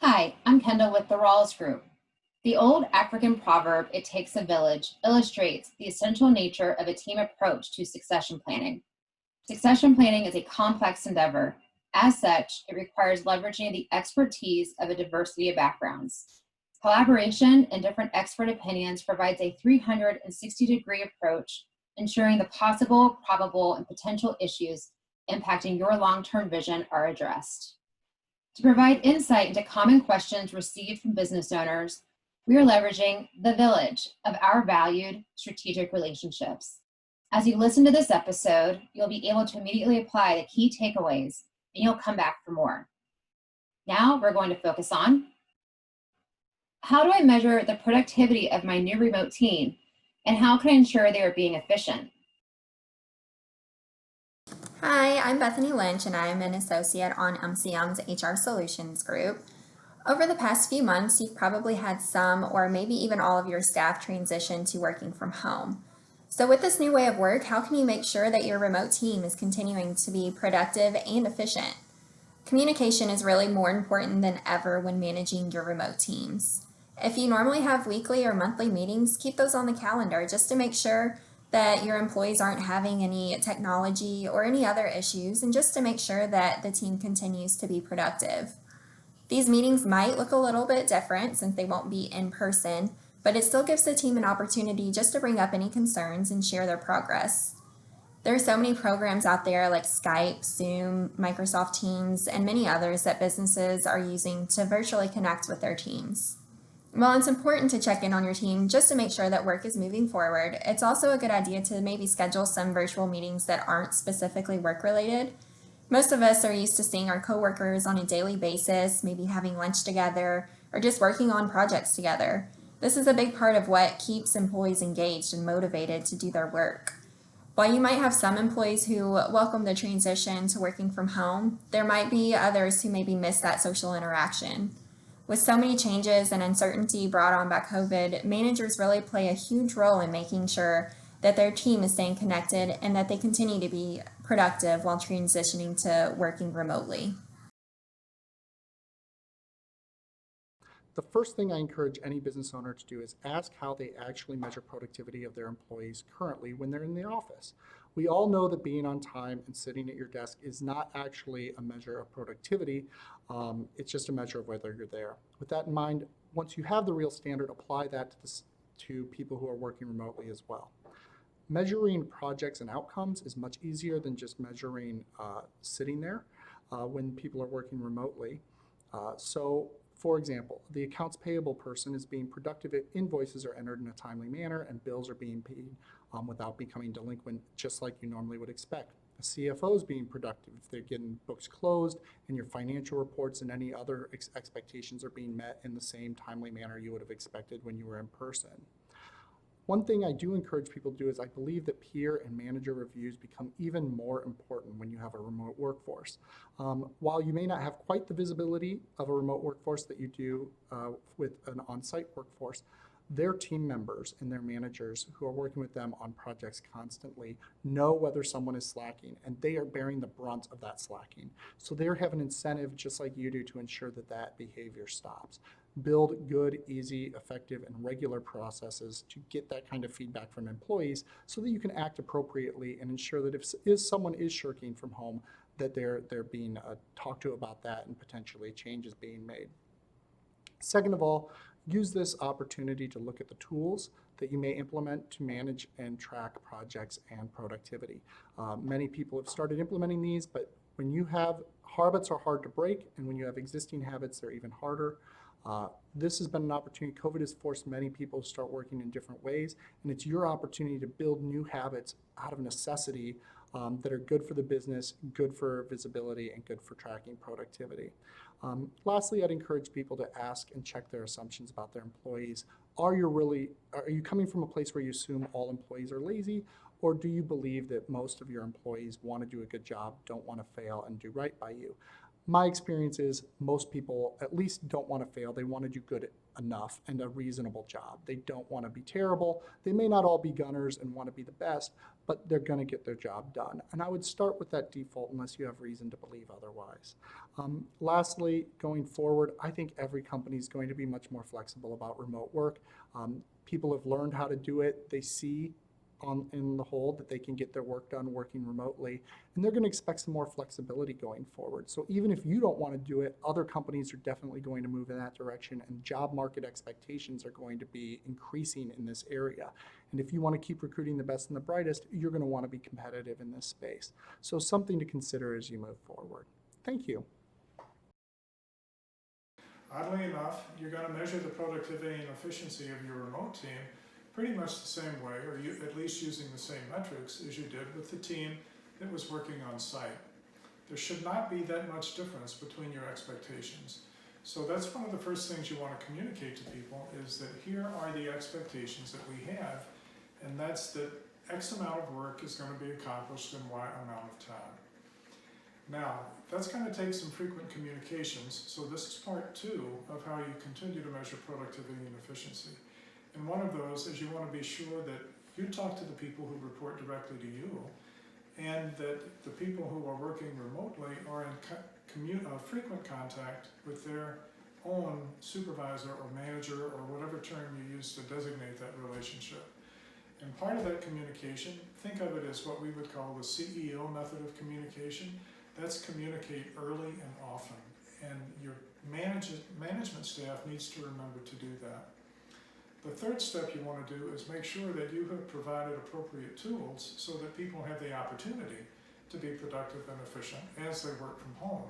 Hi, I'm Kendall with the Rawls Group. The old African proverb, "it takes a village," illustrates the essential nature of a team approach to succession planning. Succession planning is a complex endeavor. As such, it requires leveraging the expertise of a diversity of backgrounds. Collaboration and different expert opinions provides a 360-degree approach, ensuring the possible, probable, and potential issues impacting your long-term vision are addressed. To provide insight into common questions received from business owners, we are leveraging the village of our valued strategic relationships. As you listen to this episode, you'll be able to immediately apply the key takeaways and you'll come back for more. Now we're going to focus on: how do I measure the productivity of my new remote team, and how can I ensure they are being efficient? Hi, I'm Bethany Lynch, and I'm an associate on MCM's HR Solutions Group. Over the past few months, you've probably had some or maybe even all of your staff transition to working from home. So, with this new way of work, how can you make sure that your remote team is continuing to be productive and efficient? Communication is really more important than ever when managing your remote teams. If you normally have weekly or monthly meetings, keep those on the calendar just to make sure that your employees aren't having any technology or any other issues, and just to make sure that the team continues to be productive. These meetings might look a little bit different since they won't be in person, but it still gives the team an opportunity just to bring up any concerns and share their progress. There are so many programs out there like Skype, Zoom, Microsoft Teams, and many others that businesses are using to virtually connect with their teams. While it's important to check in on your team just to make sure that work is moving forward, it's also a good idea to maybe schedule some virtual meetings that aren't specifically work related. Most of us are used to seeing our coworkers on a daily basis, maybe having lunch together, or just working on projects together. This is a big part of what keeps employees engaged and motivated to do their work. While you might have some employees who welcome the transition to working from home, there might be others who maybe miss that social interaction. With so many changes and uncertainty brought on by COVID, managers really play a huge role in making sure that their team is staying connected and that they continue to be productive while transitioning to working remotely. The first thing I encourage any business owner to do is ask how they actually measure productivity of their employees currently when they're in the office. We all know that being on time and sitting at your desk is not actually a measure of productivity. It's just a measure of whether you're there. With that in mind, once you have the real standard, apply that to people who are working remotely as well. Measuring projects and outcomes is much easier than just measuring sitting there when people are working remotely. For example, the accounts payable person is being productive if invoices are entered in a timely manner and bills are being paid without becoming delinquent, just like you normally would expect. A CFO is being productive if they're getting books closed and your financial reports and any other expectations are being met in the same timely manner you would have expected when you were in person. One thing I do encourage people to do is I believe that peer and manager reviews become even more important when you have a remote workforce. While you may not have quite the visibility of a remote workforce that you do with an on-site workforce, their team members and their managers who are working with them on projects constantly know whether someone is slacking, and they are bearing the brunt of that slacking. So they have an incentive, just like you do, to ensure that that behavior stops. Build good, easy, effective, and regular processes to get that kind of feedback from employees so that you can act appropriately and ensure that if someone is shirking from home, that they're being talked to about that and potentially changes being made. Second of all, use this opportunity to look at the tools that you may implement to manage and track projects and productivity. Many people have started implementing these, but when you have habits are hard to break, and when you have existing habits, they're even harder. This has been an opportunity. COVID has forced many people to start working in different ways, and it's your opportunity to build new habits out of necessity that are good for the business, good for visibility, and good for tracking productivity. Lastly, I'd encourage people to ask and check their assumptions about their employees. Are you coming from a place where you assume all employees are lazy, or do you believe that most of your employees want to do a good job, don't want to fail, and do right by you? My experience is most people at least don't want to fail. They want to do good enough and a reasonable job. They don't want to be terrible. They may not all be gunners and want to be the best, but they're going to get their job done. And I would start with that default unless you have reason to believe otherwise. Lastly, going forward, I think every company is going to be much more flexible about remote work. People have learned how to do it. They see in the whole that they can get their work done working remotely, and they're going to expect some more flexibility going forward. So even if you don't want to do it, other companies are definitely going to move in that direction, and job market expectations are going to be increasing in this area. And if you want to keep recruiting the best and the brightest, you're going to want to be competitive in this space. So something to consider as you move forward. Thank you. Oddly enough, you're going to measure the productivity and efficiency of your remote team pretty much the same way, or at least using the same metrics as you did with the team that was working on site. There should not be that much difference between your expectations. So that's one of the first things you want to communicate to people, is that here are the expectations that we have, and that's that X amount of work is going to be accomplished in Y amount of time. Now, that's going to take some frequent communications, so this is part 2 of how you continue to measure productivity and efficiency. And one of those is you want to be sure that you talk to the people who report directly to you, and that the people who are working remotely are in frequent contact with their own supervisor or manager or whatever term you use to designate that relationship. And part of that communication, think of it as what we would call the CEO method of communication. That's communicate early and often. And your management staff needs to remember to do that. The third step you want to do is make sure that you have provided appropriate tools so that people have the opportunity to be productive and efficient as they work from home.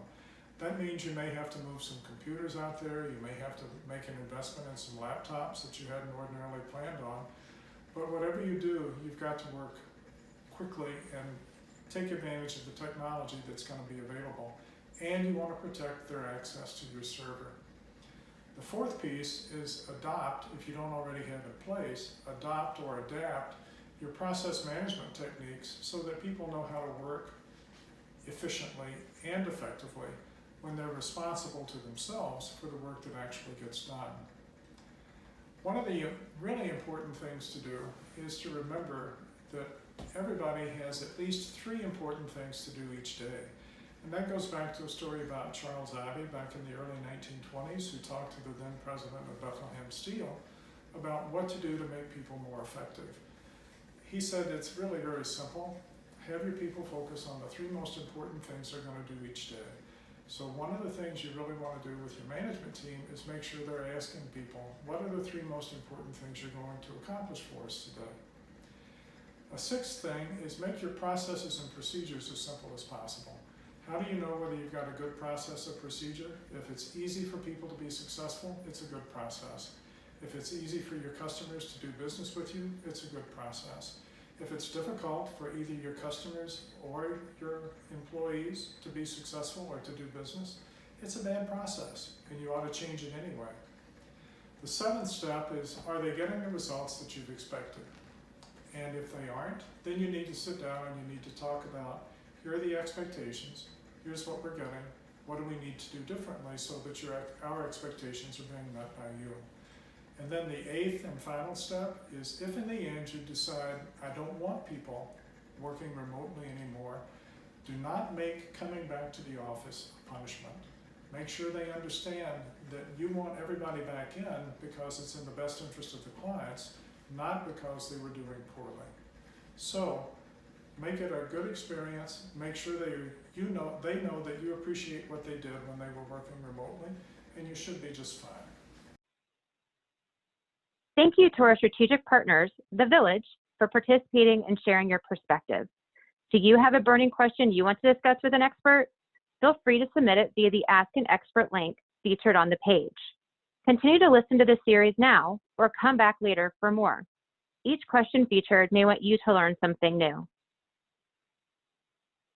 That means you may have to move some computers out there, you may have to make an investment in some laptops that you hadn't ordinarily planned on, but whatever you do, you've got to work quickly and take advantage of the technology that's going to be available, and you want to protect their access to your server. The fourth piece is adopt, if you don't already have in place, adopt or adapt your process management techniques so that people know how to work efficiently and effectively when they're responsible to themselves for the work that actually gets done. One of the really important things to do is to remember that everybody has at least 3 important things to do each day. And that goes back to a story about Charles Abbey back in the early 1920s, who talked to the then president of Bethlehem Steel about what to do to make people more effective. He said it's really very simple. Have your people focus on the 3 most important things they're going to do each day. So one of the things you really want to do with your management team is make sure they're asking people, what are the 3 most important things you're going to accomplish for us today? A 6th thing is make your processes and procedures as simple as possible. How do you know whether you've got a good process or procedure? If it's easy for people to be successful, it's a good process. If it's easy for your customers to do business with you, it's a good process. If it's difficult for either your customers or your employees to be successful or to do business, it's a bad process, and you ought to change it anyway. The 7th step is, are they getting the results that you've expected? And if they aren't, then you need to sit down and you need to talk about, here are the expectations, here's what we're getting, what do we need to do differently so that our expectations are being met by you. And then the 8th and final step is, if in the end you decide, I don't want people working remotely anymore, do not make coming back to the office a punishment. Make sure they understand that you want everybody back in because it's in the best interest of the clients, not because they were doing poorly. So make it a good experience. Make sure they know that you appreciate what they did when they were working remotely, and you should be just fine. Thank you to our strategic partners, The Village, for participating and sharing your perspective. Do you have a burning question you want to discuss with an expert? Feel free to submit it via the Ask an Expert link featured on the page. Continue to listen to this series now or come back later for more. Each question featured may want you to learn something new.